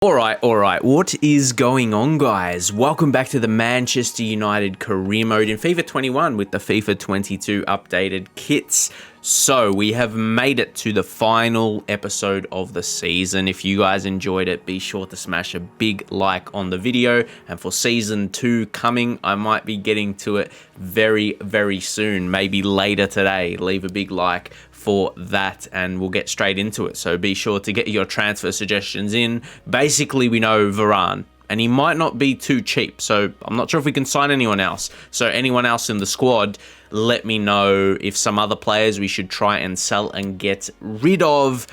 Alright, what is going on, guys? Welcome back to the Manchester United career mode in FIFA 21 with the FIFA 22 updated kits. So, we have made it to the final episode of the season. If you guys enjoyed it, be sure to smash a big like on the video. And for season 2 coming, I might be getting to it very, very soon. Maybe later today. Leave a big like for that and we'll get straight into it. So be sure to get your transfer suggestions in. Basically, we know Varane, and he might not be too cheap, so I'm not sure if we can sign anyone else. So anyone else in the squad, let me know if some other players we should try and sell and get rid of.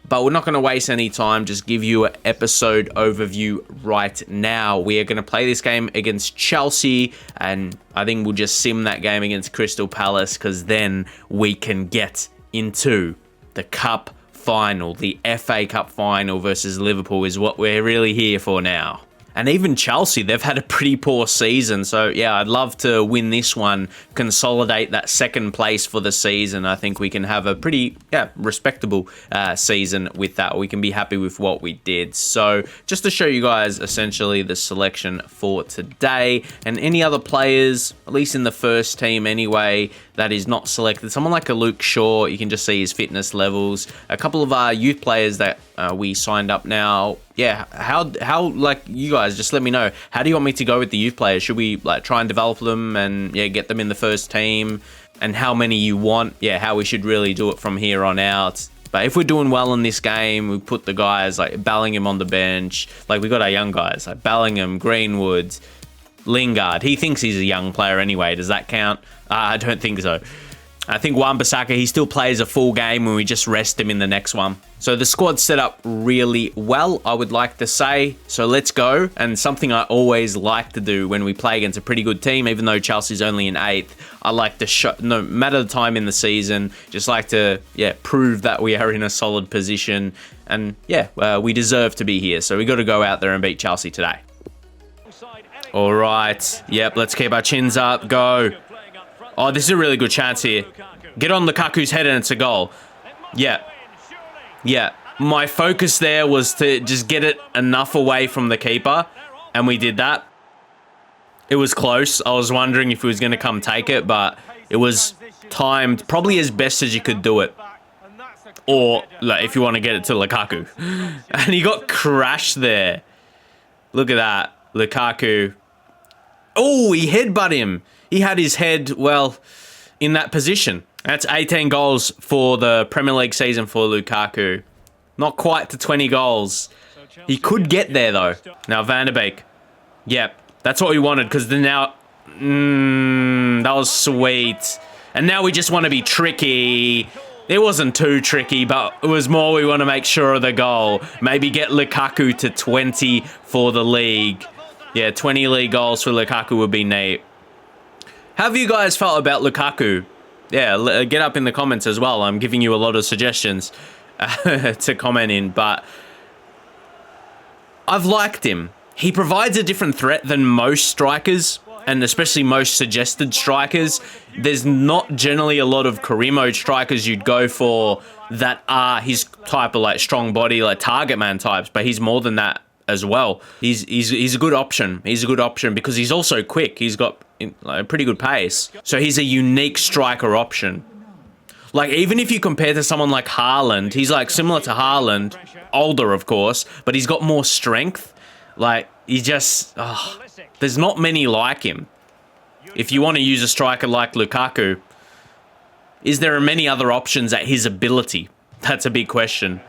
But we're not going to waste any time, just give you an episode overview right now. We are going to play this game against Chelsea, and I think we'll just sim that game against Crystal Palace, because then we can get into the Cup Final. The FA Cup Final versus Liverpool is what we're really here for now. And even Chelsea, they've had a pretty poor season. So, yeah, I'd love to win this one, consolidate that second place for the season. I think we can have a pretty, respectable season with that. We can be happy with what we did. So, just to show you guys essentially the selection for today. And any other players, at least in the first team anyway, that is not selected. Someone like a Luke Shaw, you can just see his fitness levels. A couple of our youth players that we signed up now. Yeah, how like, you guys just let me know, how do you want me to go with the youth players? Should we like try and develop them and get them in the first team, and how many you want? How we should really do it from here on out. But if we're doing well in this game, we put the guys like Bellingham on the bench. Like, we got our young guys like Bellingham, Greenwood, Lingard. He thinks he's a young player anyway. Does that count? I don't think so. I think Wan-Bissaka, he still plays a full game when we just rest him in the next one. So the squad's set up really well, I would like to say. So let's go. And something I always like to do when we play against a pretty good team, even though Chelsea's only in 8th, I like to show, no matter the time in the season, just like to, prove that we are in a solid position. And we deserve to be here. So we got to go out there and beat Chelsea today. All right. Yep, let's keep our chins up. Go. Oh, this is a really good chance here. Get on Lukaku's head and it's a goal. Yeah. My focus there was to just get it enough away from the keeper, and we did that. It was close. I was wondering if he was going to come take it, but it was timed probably as best as you could do it. Or like, if you want to get it to Lukaku. And he got crashed there. Look at that. Lukaku. Oh, he headbutted him. He had his head, well, in that position. That's 18 goals for the Premier League season for Lukaku. Not quite to 20 goals. He could get there, though. Now, Van der Beek. Yep, that's what we wanted, because now... that was sweet. And now we just want to be tricky. It wasn't too tricky, but it was more we want to make sure of the goal. Maybe get Lukaku to 20 for the league. 20 league goals for Lukaku would be neat. How have you guys felt about Lukaku? Get up in the comments as well. I'm giving you a lot of suggestions to comment in, but I've liked him. He provides a different threat than most strikers, and especially most suggested strikers. There's not generally a lot of career mode strikers you'd go for that are his type of like strong body, like target man types, but he's more than that as well. He's a good option. He's a good option because he's also quick. He's got a pretty good pace. So he's a unique striker option. Like, even if you compare to someone like Haaland, he's like similar to Haaland, older of course, but he's got more strength. Like, he just, there's not many like him. If you want to use a striker like Lukaku, is there many other options at his ability? That's a big question.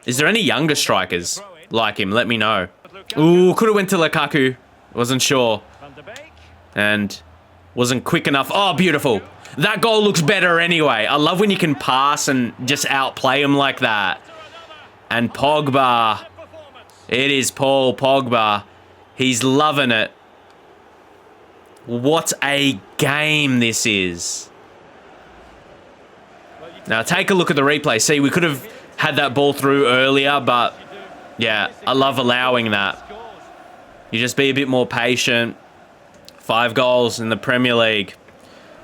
Is there any younger strikers like him? Let me know. Ooh, could have went to Lukaku. Wasn't sure. And wasn't quick enough. Oh, beautiful. That goal looks better anyway. I love when you can pass and just outplay him like that. And Pogba. It is Paul Pogba. He's loving it. What a game this is. Now, take a look at the replay. See, we could have had that ball through earlier, but I love allowing that. You just be a bit more patient. 5 goals in the Premier League.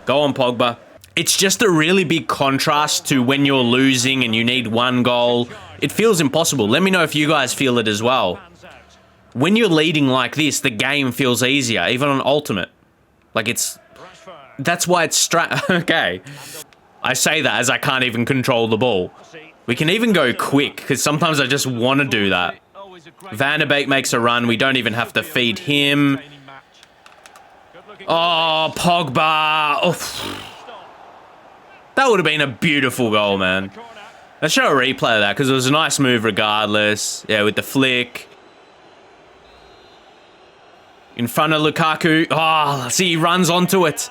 Go on, Pogba. It's just a really big contrast to when you're losing and you need 1 goal It feels impossible. Let me know if you guys feel it as well. When you're leading like this, the game feels easier, even on Ultimate. Like that's why it's okay. I say that as I can't even control the ball. We can even go quick, because sometimes I just want to do that. Van der Beek makes a run. We don't even have to feed him. Oh, Pogba. Oof. That would have been a beautiful goal, man. Let's show a replay of that, because it was a nice move regardless. Yeah, with the flick. In front of Lukaku. Oh, see, he runs onto it.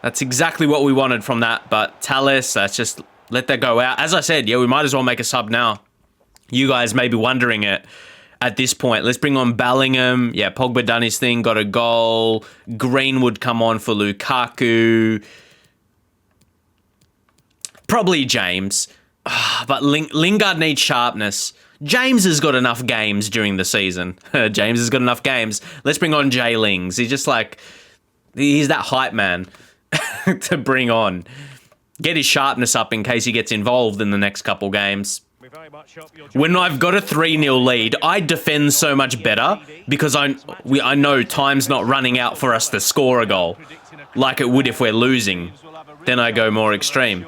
That's exactly what we wanted from that. But Tallis, let's just let that go out. As I said, yeah, we might as well make a sub now. You guys may be wondering it at this point. Let's bring on Bellingham. Yeah, Pogba done his thing, got a goal. Greenwood come on for Lukaku. Probably James. But Lingard needs sharpness. James has got enough games during the season. James has got enough games. Let's bring on Jay Lings. He's just like, he's that hype man to bring on. Get his sharpness up in case he gets involved in the next couple games. When I've got a 3-0 lead, I defend so much better because I know time's not running out for us to score a goal like it would if we're losing. Then I go more extreme.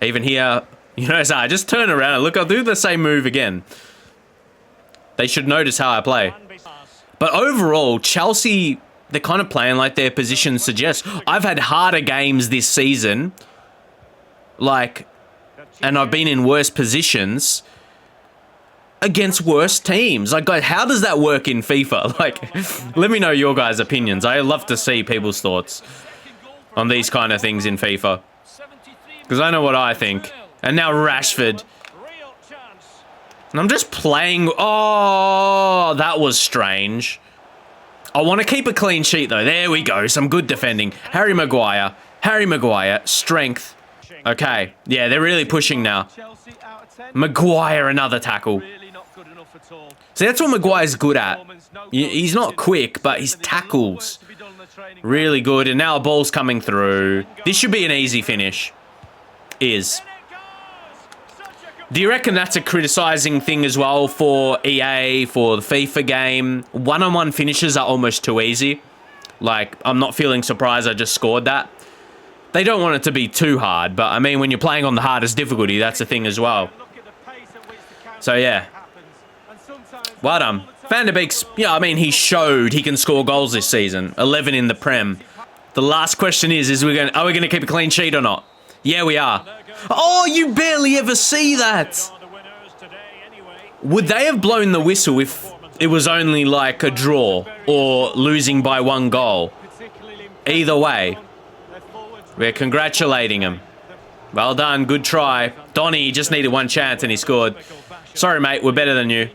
Even here, you know, so I just turn around and look, I'll do the same move again. They should notice how I play. But overall, Chelsea, they're kind of playing like their position suggests. I've had harder games this season, like, and I've been in worse positions against worse teams. Like, guys, how does that work in FIFA? Like, let me know your guys' opinions. I love to see people's thoughts on these kind of things in FIFA, because I know what I think. And now Rashford. And I'm just playing. Oh, that was strange. I want to keep a clean sheet, though. There we go. Some good defending. Harry Maguire. Harry Maguire. Strength. Okay. Yeah, they're really pushing now. Maguire, another tackle. See, that's what Maguire's good at. He's not quick, but his tackles. Really good. And now a ball's coming through. This should be an easy finish. Do you reckon that's a criticizing thing as well for EA, for the FIFA game? One-on-one finishes are almost too easy. Like, I'm not feeling surprised I just scored that. They don't want it to be too hard, but I mean, when you're playing on the hardest difficulty, that's a thing as well. So, yeah. Well done. Van der Beek's, yeah, I mean, he showed he can score goals this season. 11 in the Prem. The last question is are we going to keep a clean sheet or not? Yeah, we are. Oh, you barely ever see that. Would they have blown the whistle if it was only like a draw or losing by 1 goal? Either way, we're congratulating him. Well done, good try. Donny just needed 1 chance and he scored. Sorry, mate, we're better than you.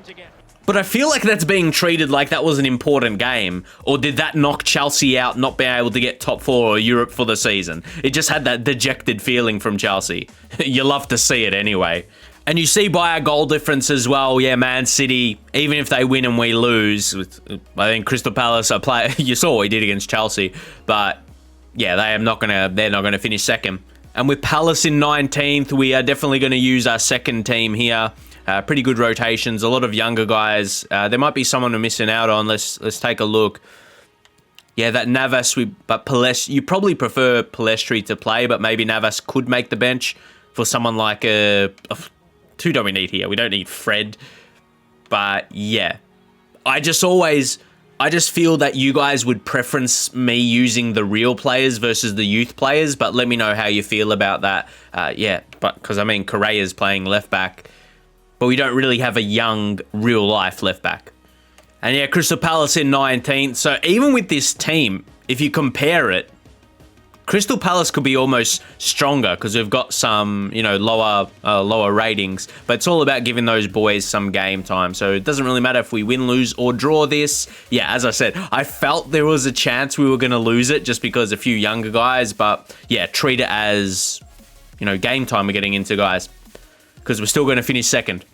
But I feel like that's being treated like that was an important game. Or did that knock Chelsea out, not being able to get top 4 or Europe for the season? It just had that dejected feeling from Chelsea. You love to see it anyway. And you see by our goal difference as well, yeah, Man City, even if they win and we lose, I think Crystal Palace are you saw what he did against Chelsea, but yeah, they're not gonna finish second. And with Palace in 19th, we are definitely going to use our second team here. Pretty good rotations, a lot of younger guys. There might be someone we're missing out on. Let's take a look. Yeah, that Navas, but Palestri, you probably prefer Palestri to play, but maybe Navas could make the bench for someone like who don't we need here? We don't need Fred. But yeah, I just feel that you guys would preference me using the real players versus the youth players, but let me know how you feel about that. Yeah, but because I mean, Correa's playing left back, but we don't really have a young, real-life left-back. And yeah, Crystal Palace in 19th. So even with this team, if you compare it, Crystal Palace could be almost stronger because we've got some, you know, lower ratings. But it's all about giving those boys some game time. So it doesn't really matter if we win, lose, or draw this. Yeah, as I said, I felt there was a chance we were going to lose it just because a few younger guys. But yeah, treat it as, you know, game time we're getting into, guys. Because we're still going to finish second.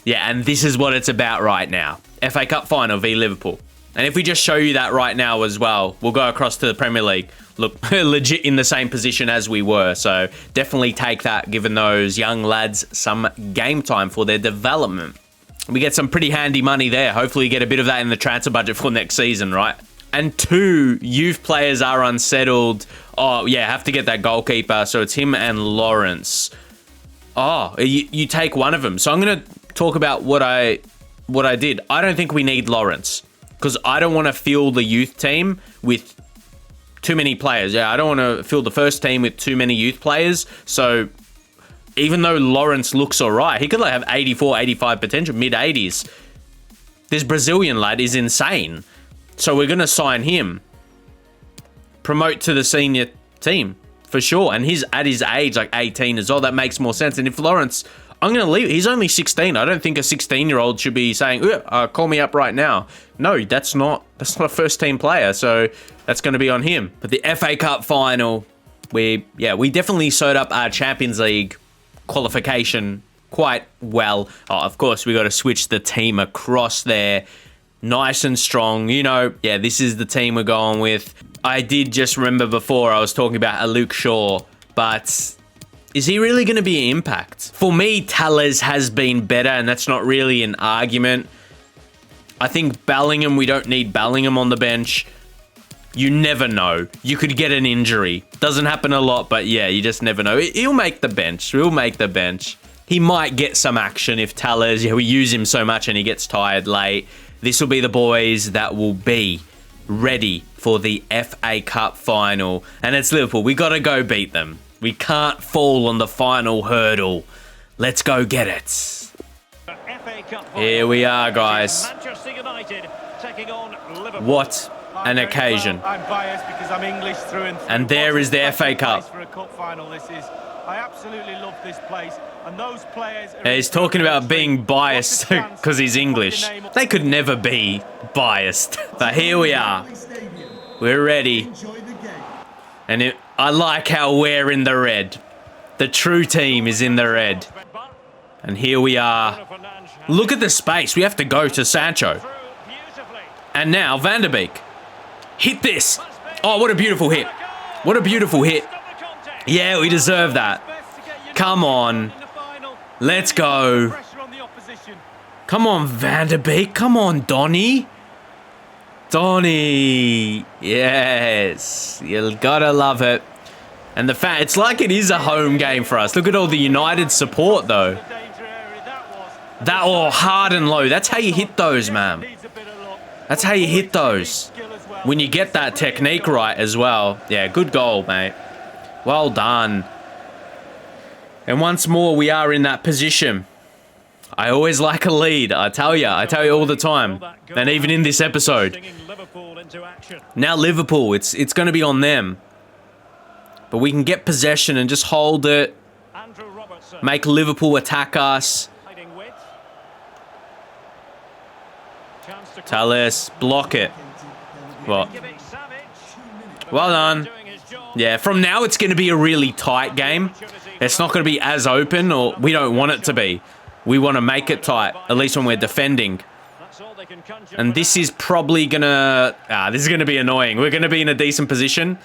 Yeah, and this is what it's about right now. FA Cup Final v Liverpool. And if we just show you that right now as well, we'll go across to the Premier League. Look, legit in the same position as we were. So definitely take that, giving those young lads some game time for their development. We get some pretty handy money there. Hopefully get a bit of that in the transfer budget for next season, right? And 2 youth players are unsettled. Oh, yeah, have to get that goalkeeper. So it's him and Lawrence. Oh, you take one of them. So I'm going to talk about what I did. I don't think we need Lawrence because I don't want to fill the youth team with too many players. Yeah, I don't want to fill the first team with too many youth players. So even though Lawrence looks all right, he could like have 84, 85 potential, mid-80s. This Brazilian lad is insane. So we're going to sign him. Promote to the senior team, for sure. And he's at his age, like 18 as well. That makes more sense. And if Lawrence, I'm going to leave. He's only 16. I don't think a 16-year-old should be saying, call me up right now. No, that's not a first-team player. So that's going to be on him. But the FA Cup final, we definitely sewed up our Champions League qualification quite well. Oh, of course, we got to switch the team across there. Nice and strong. You know, yeah, this is the team we're going with. I did just remember before I was talking about a Luke Shaw, but is he really going to be an impact? For me, Telles has been better, and that's not really an argument. I think Bellingham, we don't need Bellingham on the bench. You never know. You could get an injury. Doesn't happen a lot, but yeah, you just never know. He'll make the bench. He'll make the bench. He might get some action if Telles, we use him so much and he gets tired late. This will be the boys that will be ready for the FA Cup final. And it's Liverpool. We got to go beat them. We can't fall on the final hurdle. Let's go get it. Here we are, guys. What an occasion. I'm biased because I'm English through and through. And there is the FA Cup. For a cup final, this is. I absolutely love this place. And those players he's talking about being biased because he's English. They could never be biased. But here we are. We're ready. And I like how we're in the red. The true team is in the red. And here we are. Look at the space. We have to go to Sancho. And now Van der Beek. Hit this. Oh, what a beautiful hit. What a beautiful hit. Yeah, we deserve that. Come on. Let's go. Come on, Van der Beek. Come on, Donny. Donny. Yes. You gotta love it. And the fact, it's like it is a home game for us. Look at all the United support, though. That, oh, hard and low. That's how you hit those, man. That's how you hit those. When you get that technique right as well. Yeah, good goal, mate. Well done. And once more, we are in that position. I always like a lead, I tell you all the time. And even in this episode. Now Liverpool, it's going to be on them. But we can get possession and just hold it. Make Liverpool attack us. Telles, block it. Well done. Yeah, from now it's going to be a really tight game. It's not going to be as open, or we don't want it to be. We want to make it tight, at least when we're defending. And this is probably going to... this is going to be annoying. We're going to be in a decent position.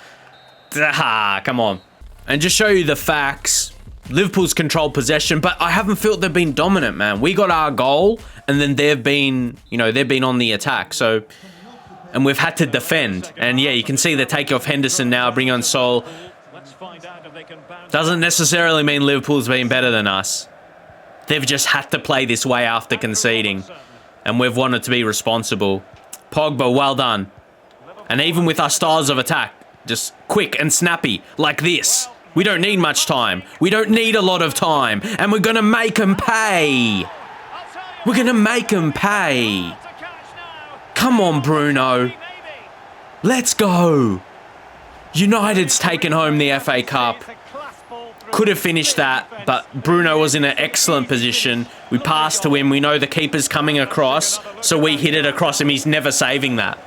Come on. And just show you the facts. Liverpool's controlled possession, but I haven't felt they've been dominant, man. We got our goal, and then they've been, they've been on the attack. So... And we've had to defend. And yeah, you can see they take off Henderson now, bring on Sol. Doesn't necessarily mean Liverpool's been better than us. They've just had to play this way after conceding. And we've wanted to be responsible. Pogba, well done. And even with our styles of attack, just quick and snappy, like this. We don't need much time. We don't need a lot of time. And we're going to make them pay. We're going to make them pay. Come on, Bruno. Let's go. United's taken home the FA Cup. Could have finished that, but Bruno was in an excellent position. We passed to him. We know the keeper's coming across, so we hit it across him. He's never saving that.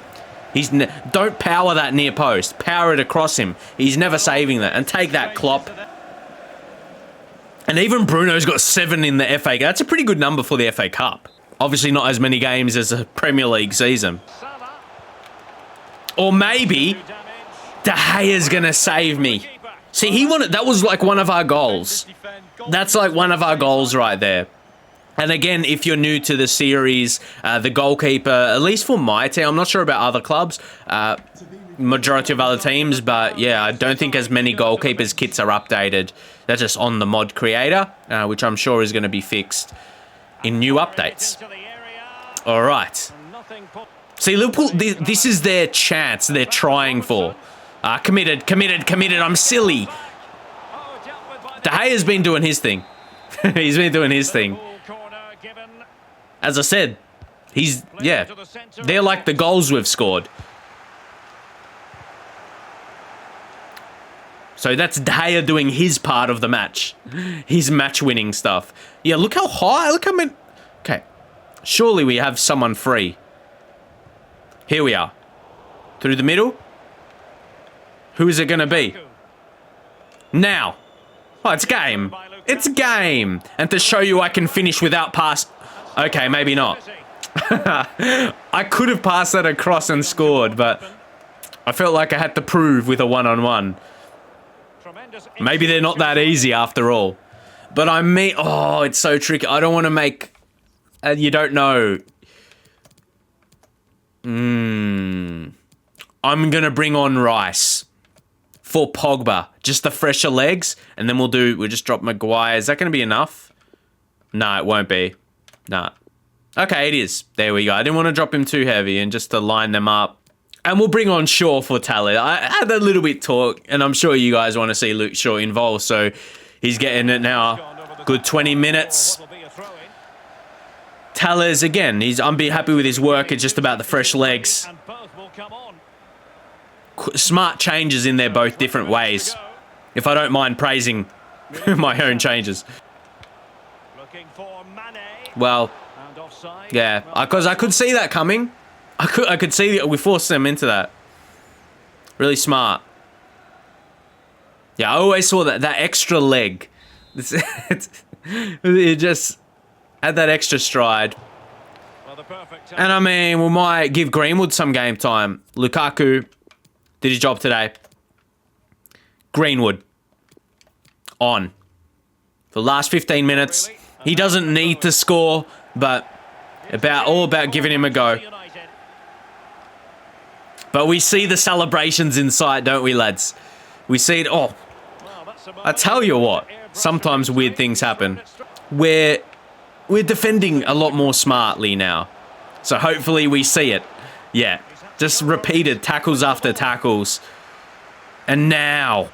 Don't power that near post. Power it across him. He's never saving that. And take that, Klopp. And even Bruno's got 7 in the FA Cup. That's a pretty good number for the FA Cup. Obviously not as many games as a Premier League season. Or maybe De Gea's going to save me. See, he wanted... That was like one of our goals. That's like one of our goals right there. And again, if you're new to the series, the goalkeeper, at least for my team, I'm not sure about other clubs, majority of other teams, but yeah, I don't think as many goalkeepers kits are updated. They're just on the mod creator, which I'm sure is going to be fixed in new updates. All right. See, Liverpool, this is their chance they're trying for. Committed. I'm silly. De Gea's been doing his thing. He's been doing his thing. As I said, they're like the goals we've scored. So that's De Gea doing his part of the match. His match-winning stuff. Yeah, look how high, look how many... Okay, surely we have someone free. Here we are. Through the middle. Who is it going to be? Now. Oh, it's game. It's game. And to show you I can finish without pass... Okay, maybe not. I could have passed that across and scored, but I felt like I had to prove with a one-on-one. Maybe they're not that easy after all. But I mean... Oh, it's so tricky. I don't want to make... you don't know. I'm going to bring on Rice for Pogba. Just the fresher legs. And then we'll just drop Maguire. Is that going to be enough? No, it won't be. Nah. Okay, it is. There we go. I didn't want to drop him too heavy and just to line them up. And we'll bring on Shaw for Tally. I had a little bit talk, and I'm sure you guys want to see Luke Shaw involved, so he's getting it now. Good 20 minutes. Tallers, again, I'm happy with his work. It's just about the fresh legs. Smart changes in there both different ways. If I don't mind praising my own changes. Well, yeah, because I could see that coming. I could see that we forced them into that. Really smart. Yeah, I always saw that extra leg. It just had that extra stride. And I mean, we might give Greenwood some game time. Lukaku did his job today. Greenwood on for the last 15 minutes. He doesn't need to score, but all about giving him a go. But we see the celebrations inside, don't we, lads? We see it. Oh, I tell you what, sometimes weird things happen. We're defending a lot more smartly now. So hopefully we see it. Yeah, just repeated tackles after tackles. And now,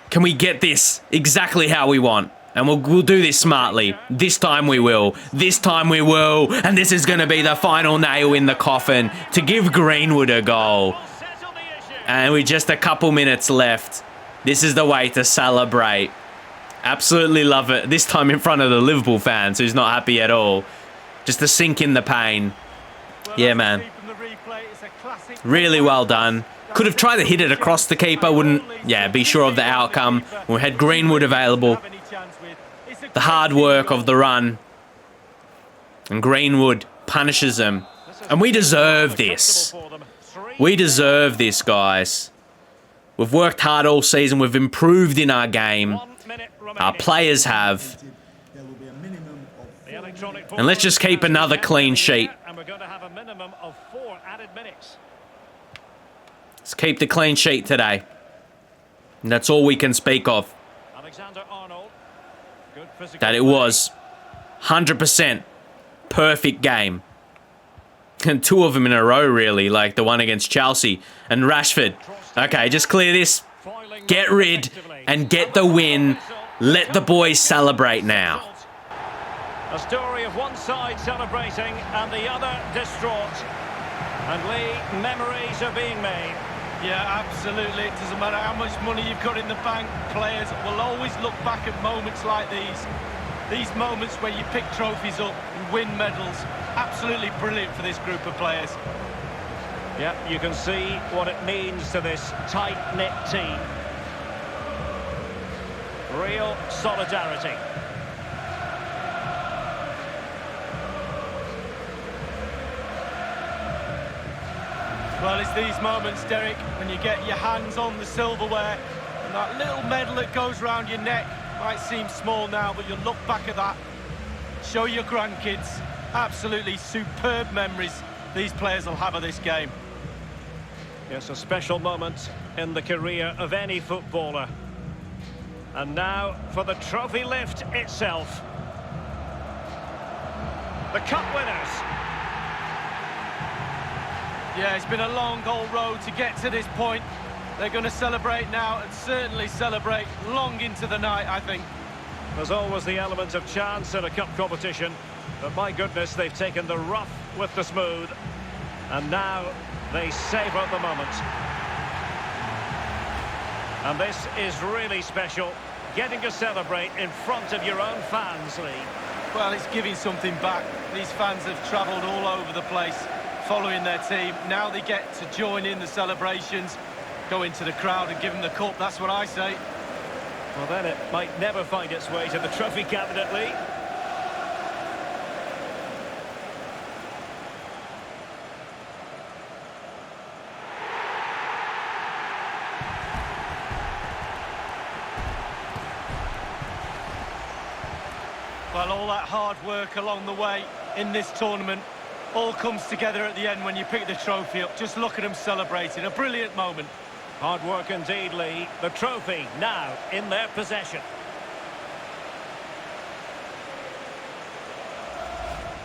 can we get this exactly how we want? And we'll do this smartly. This time we will. This time we will. And this is going to be the final nail in the coffin to give Greenwood a goal. And with just a couple minutes left, this is the way to celebrate. Absolutely love it. This time in front of the Liverpool fans, who's not happy at all. Just to sink in the pain. Yeah, man. Really well done. Could have tried to hit it across the keeper. Wouldn't, be sure of the outcome. We had Greenwood available. The hard work of the run. And Greenwood punishes them. And we deserve this. We deserve this, guys. We've worked hard all season. We've improved in our game. Our players have. And let's just keep another clean sheet. Let's keep the clean sheet today. And that's all we can speak of. That it was 100% perfect game. And two of them in a row, really, like the one against Chelsea and Rashford. Okay, just clear this. Get rid and get the win. Let the boys celebrate now. A story of one side celebrating and the other distraught. And Lee, memories are being made. Yeah, absolutely. It doesn't matter how much money you've got in the bank. Players will always look back at moments like these. These moments where you pick trophies up and win medals. Absolutely brilliant for this group of players. Yeah, you can see what it means to this tight-knit team. Real solidarity. Well, it's these moments, Derek, when you get your hands on the silverware and that little medal that goes round your neck might seem small now, but you'll look back at that, show your grandkids. Absolutely superb memories these players will have of this game. It's a special moment in the career of any footballer. And now for the trophy lift itself. The cup winners. Yeah, it's been a long old road to get to this point. They're going to celebrate now and certainly celebrate long into the night, I think. There's always the element of chance in a cup competition, but my goodness, they've taken the rough with the smooth, and now they savour the moment. And this is really special, getting to celebrate in front of your own fans, Lee. Well, it's giving something back. These fans have travelled all over the place following their team. Now they get to join in the celebrations, go into the crowd and give them the cup. That's what I say. Well, then it might never find its way to the trophy cabinet, Lee. Well, all that hard work along the way in this tournament all comes together at the end when you pick the trophy up. Just look at them celebrating. A brilliant moment. Hard work indeed, Lee. The trophy now in their possession.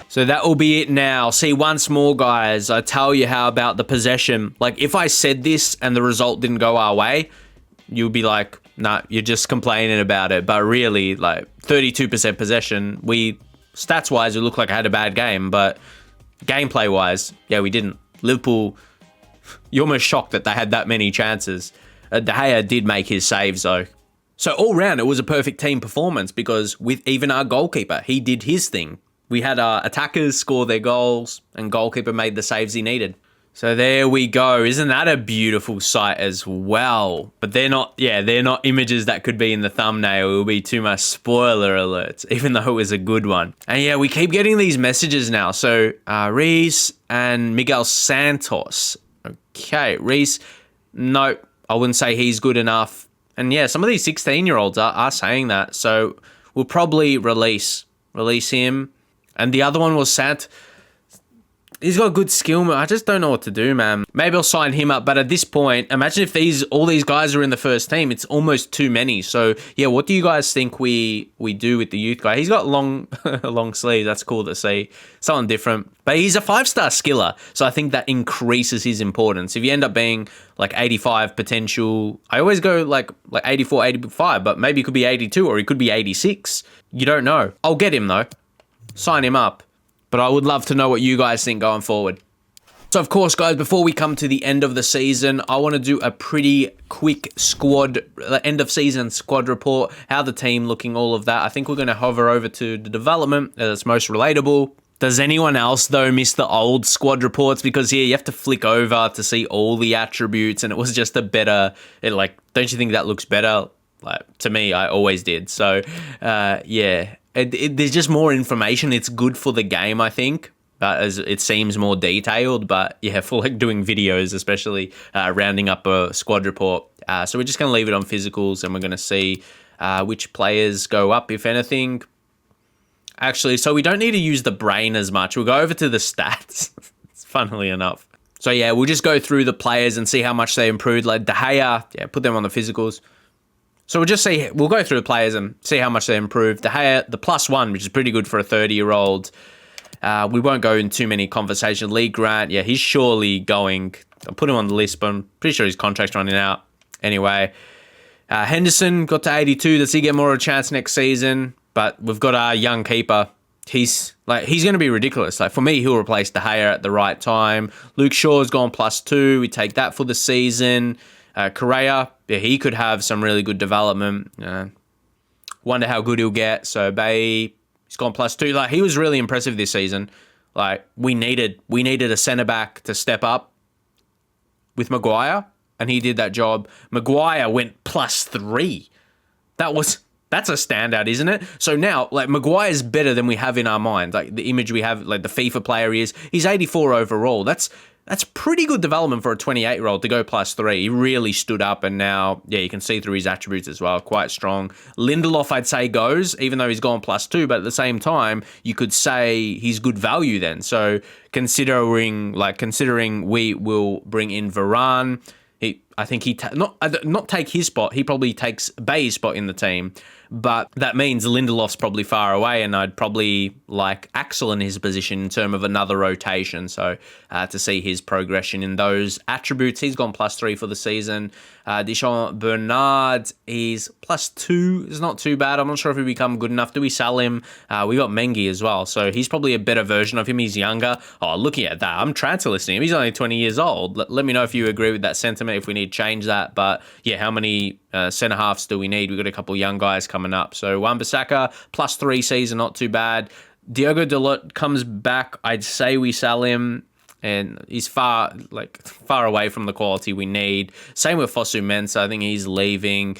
So that will be it now. See, once more, guys, I tell you how about the possession. Like, if I said this and the result didn't go our way, you'd be like, nah, you're just complaining about it. But really, like, 32% possession, stats-wise, it looked like I had a bad game, but gameplay-wise, yeah, we didn't. Liverpool, you're almost shocked that they had that many chances. De Gea did make his saves, though. So all round, it was a perfect team performance because with even our goalkeeper, he did his thing. We had our attackers score their goals and goalkeeper made the saves he needed. So there we go. Isn't that a beautiful sight as well? But they're not images that could be in the thumbnail. It will be too much spoiler alerts, even though it was a good one. And yeah, we keep getting these messages now. So Reese and Miguel Santos. Okay, Reese, no, I wouldn't say he's good enough. And yeah, some of these 16-year-olds are saying that. So we'll probably release him. And the other one was Sant. He's got good skill. I just don't know what to do, man. Maybe I'll sign him up. But at this point, imagine if all these guys are in the first team. It's almost too many. So yeah, what do you guys think we do with the youth guy? He's got long sleeves. That's cool to see. Something different. But he's a 5-star skiller. So I think that increases his importance. If you end up being like 85 potential, I always go like 84, 85, but maybe it could be 82 or he could be 86. You don't know. I'll get him though. Sign him up. But I would love to know what you guys think going forward. So, of course, guys, before we come to the end of the season, I want to do a pretty quick end of season squad report, how the team looking, all of that. I think we're going to hover over to the development that's most relatable. Does anyone else, though, miss the old squad reports? Because here, you have to flick over to see all the attributes, and it was just a better, don't you think that looks better? Like, to me, I always did. So, yeah. There's just more information. It's good for the game, I think, as it seems more detailed. But yeah, for like doing videos, especially rounding up a squad report. So we're just going to leave it on physicals and we're going to see which players go up, if anything. Actually, so we don't need to use the brain as much. We'll go over to the stats, funnily enough. So yeah, we'll just go through the players and see how much they improved. Like De Gea, yeah, put them on the physicals. So we'll go through the players and see how much they improved. De Gea, the +1, which is pretty good for a 30-year-old. We won't go in too many conversations. Lee Grant, yeah, he's surely going. I'll put him on the list, but I'm pretty sure his contract's running out. Anyway, Henderson got to 82. Does he get more of a chance next season? But we've got our young keeper. He's going to be ridiculous. Like for me, he'll replace De Gea at the right time. Luke Shaw's gone +2. We take that for the season. Correa, yeah, he could have some really good development. Wonder how good he'll get. So Bay, he's gone +2. Like he was really impressive this season. Like we needed a centre back to step up with Maguire, and he did that job. Maguire went +3. That was That's a standout, isn't it? So now, like, Maguire's better than we have in our mind. Like, the image we have, like, the FIFA player he's 84 overall. That's pretty good development for a 28-year-old to go +3. He really stood up, and now, yeah, you can see through his attributes as well, quite strong. Lindelof, I'd say, goes, even though he's gone +2, but at the same time, you could say he's good value then. So, considering we will bring in Varane, I think not take his spot. He probably takes Bay's spot in the team, but that means Lindelof's probably far away, and I'd probably like Axel in his position in terms of another rotation. So to see his progression in those attributes, he's gone +3 for the season. Deschamps Bernard, he's +2. It's not too bad. I'm not sure if he become good enough. Do we sell him? We got Mengi as well, so he's probably a better version of him. He's younger. Oh, looking at that, I'm transfer listing him. He's only 20 years old. Let me know if you agree with that sentiment, if we need to change that. But yeah, how many centre halves do we need? We've got a couple of young guys coming up. So Wan-Bissaka, +3 season, not too bad. Diogo Dalot comes back. I'd say we sell him, and he's far away from the quality we need. Same with Fosu Mensah. I think he's leaving.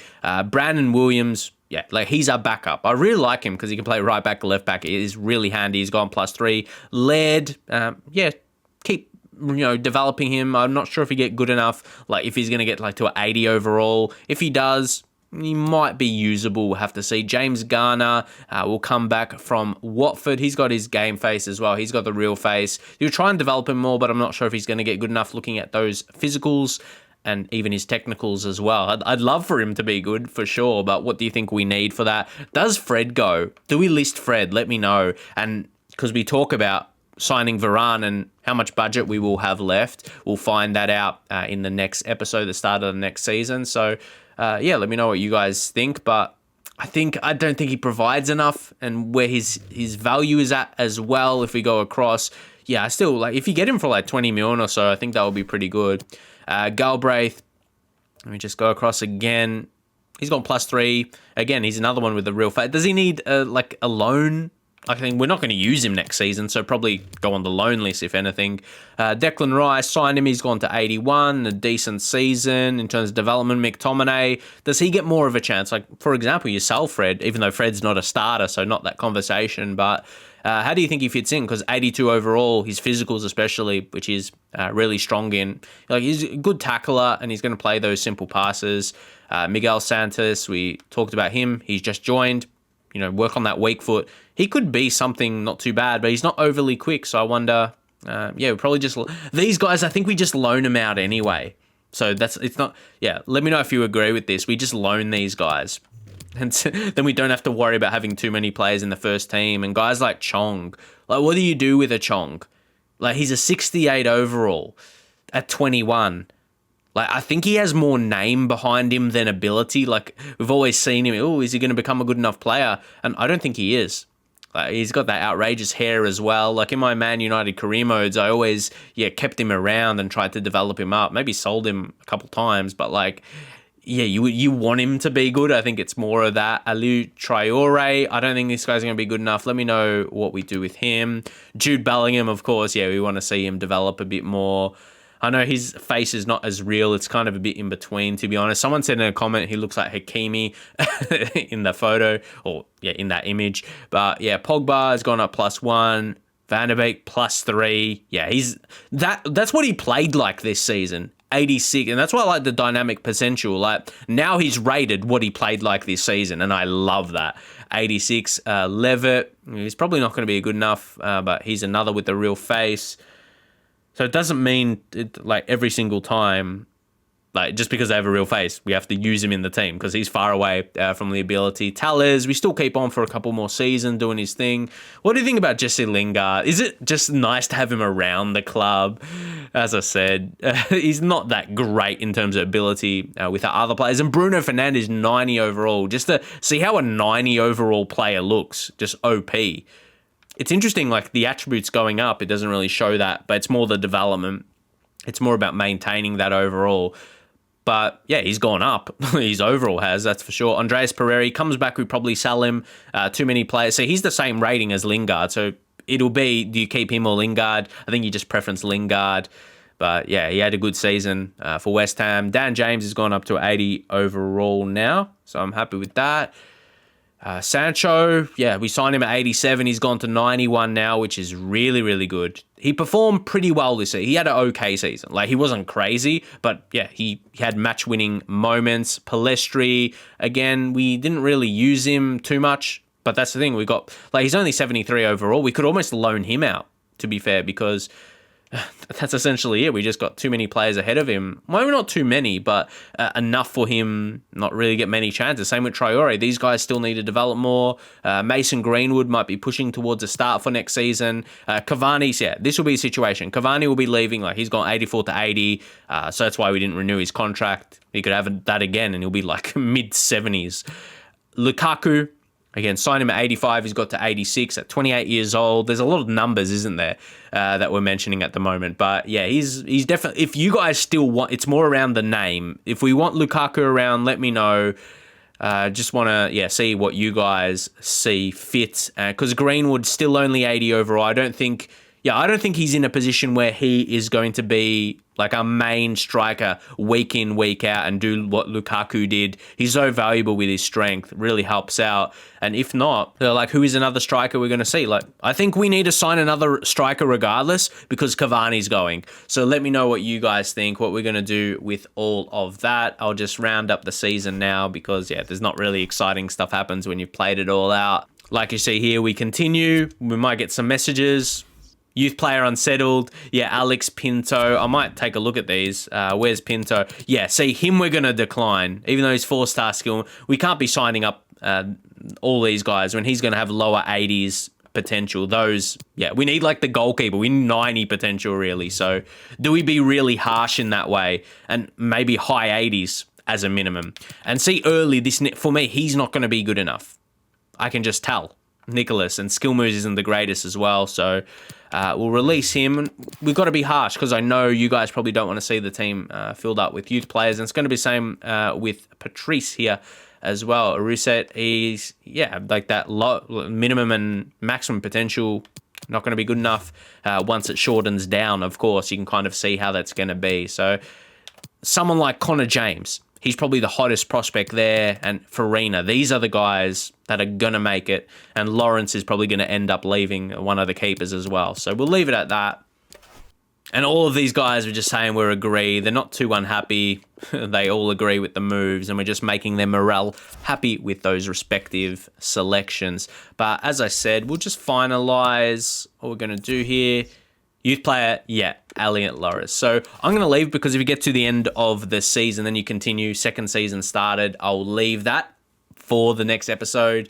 Brandon Williams, yeah, like he's our backup. I really like him because he can play right back, left back. It is really handy. He's gone +3. Laird, yeah, keep developing him. I'm not sure if he get good enough, like if he's going to get like to an 80 overall. If he does, he might be usable. We'll have to see. James Garner will come back from Watford. He's got his game face as well. He's got the real face. You'll try and develop him more, but I'm not sure if he's going to get good enough looking at those physicals and even his technicals as well. I'd love for him to be good for sure, but what do you think we need for that? Does Fred go? Do we list Fred? Let me know. And because we talk about signing Varane and how much budget we will have left, we'll find that out in the next episode, the start of the next season. So yeah, let me know what you guys think, but I don't think he provides enough, and where his value is at as well. If we go across, yeah, I still like if you get him for like 20 million or so, I think that would be pretty good. Galbraith, let me just go across again. He's gone +3 again. He's another one with a real face. Does he need like a loan? I think we're not going to use him next season, so probably go on the loan list, if anything. Declan Rice, signed him. He's gone to 81, a decent season in terms of development. McTominay, does he get more of a chance? Like, for example, you sell Fred, even though Fred's not a starter, so not that conversation. But how do you think he fits in? Because 82 overall, his physicals especially, which is really strong in. Like, he's a good tackler, and he's going to play those simple passes. Miguel Santos, we talked about him. He's just joined. Work on that weak foot. He could be something not too bad, but he's not overly quick. So I wonder, yeah, we probably just these guys. I think we just loan them out anyway. So it's not. Yeah, let me know if you agree with this. We just loan these guys, and then we don't have to worry about having too many players in the first team. And guys like Chong, like what do you do with a Chong? Like he's a 68 overall at 21. Like, I think he has more name behind him than ability. Like, we've always seen him, is he going to become a good enough player? And I don't think he is. Like, he's got that outrageous hair as well. Like, in my Man United career modes, I always, kept him around and tried to develop him up. Maybe sold him a couple times, but, like, yeah, you want him to be good. I think it's more of that. Aliou Traore, I don't think this guy's going to be good enough. Let me know what we do with him. Jude Bellingham, of course, we want to see him develop a bit more. I know his face is not as real. It's kind of a bit in between, to be honest. Someone said in a comment he looks like Hakimi in the photo, or in that image. But yeah, Pogba has gone up +1. Van de Beek +3. Yeah, that's what he played like this season. 86, and that's why I like the dynamic potential. Like now he's rated what he played like this season, and I love that. 86. Levitt, he's probably not going to be good enough, but he's another with the real face. So it doesn't mean like every single time, like just because they have a real face, we have to use him in the team because he's far away from the ability. Telles, we still keep on for a couple more seasons doing his thing. What do you think about Jesse Lingard? Is it just nice to have him around the club? As I said, he's not that great in terms of ability with our other players. And Bruno Fernandes, 90 overall. Just to see how a 90 overall player looks, just OP. It's interesting, like the attributes going up, it doesn't really show that, but it's more the development. It's more about maintaining that overall. But yeah, he's gone up. His overall has, that's for sure. Andreas Pereira comes back, we probably sell him. Too many players. So he's the same rating as Lingard. So it'll be, do you keep him or Lingard? I think you just preference Lingard. But yeah, he had a good season for West Ham. Dan James has gone up to 80 overall now. So I'm happy with that. Sancho, yeah, we signed him at 87. He's gone to 91 now, which is really, really good. He performed pretty well this season. He had an okay season. Like, he wasn't crazy, but yeah, he had match-winning moments. Palestri, again, we didn't really use him too much, but that's the thing. We got, like, he's only 73 overall. We could almost loan him out, to be fair, because that's essentially it. We just got too many players ahead of him. Well, maybe not too many, but enough for him not really get many chances. Same with Traore. These guys still need to develop more. Mason Greenwood might be pushing towards a start for next season. Cavani's, yeah, this will be a situation. Cavani will be leaving. Like, he's gone 84 to 80, so that's why we didn't renew his contract. He could have that again, and he'll be like mid-70s. Lukaku, again, signed him at 85. He's got to 86 at 28 years old. There's a lot of numbers, isn't there, that we're mentioning at the moment. But yeah, he's definitely. If you guys still want, it's more around the name. If we want Lukaku around, let me know. Just want to see what you guys see fit. Because Greenwood's still only 80 overall. I don't think he's in a position where he is going to be like a main striker week in, week out and do what Lukaku did. He's so valuable with his strength, really helps out. And if not, they're like, who is another striker we're going to see? Like, I think we need to sign another striker regardless because Cavani's going. So let me know what you guys think, what we're going to do with all of that. I'll just round up the season now because, yeah, there's not really exciting stuff happens when you've played it all out. Like you see here, we continue. We might get some messages. Youth player unsettled. Yeah, Alex Pinto. I might take a look at these. Where's Pinto? Yeah, see, him we're going to decline. Even though he's 4-star skill, we can't be signing up all these guys when he's going to have lower 80s potential. Those, yeah, we need like the goalkeeper. We need 90 potential, really. So do we be really harsh in that way? And maybe high 80s as a minimum. And see, early, this for me, he's not going to be good enough. I can just tell. Nicholas, and skill moves isn't the greatest as well, so we'll release him. We've got to be harsh because I know you guys probably don't want to see the team filled up with youth players, and it's going to be the same with Patrice here as well. Aruset, he's, like that low, minimum and maximum potential, not going to be good enough. Once it shortens down, of course, you can kind of see how that's going to be. So someone like Connor James, he's probably the hottest prospect there, and Farina. These are the guys that are going to make it, and Lawrence is probably going to end up leaving, one of the keepers as well. So we'll leave it at that. And all of these guys are just saying we agree. They're not too unhappy. They all agree with the moves, and we're just making their morale happy with those respective selections. But as I said, we'll just finalize what we're going to do here. Youth player, yeah, Elliot Loris. So I'm going to leave because if you get to the end of the season, then you continue, second season started, I'll leave that for the next episode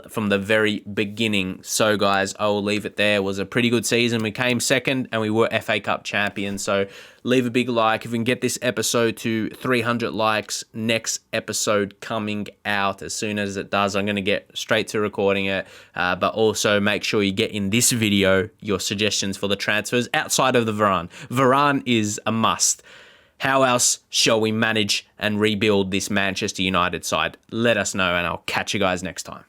from the very beginning. So guys, I will leave it there. It was a pretty good season. We came second and we were FA Cup champions. So leave a big like. If we can get this episode to 300 likes, next episode coming out as soon as it does, I'm going to get straight to recording it. But also make sure you get in this video your suggestions for the transfers outside of the Varane. Varane is a must. How else shall we manage and rebuild this Manchester United side? Let us know, and I'll catch you guys next time.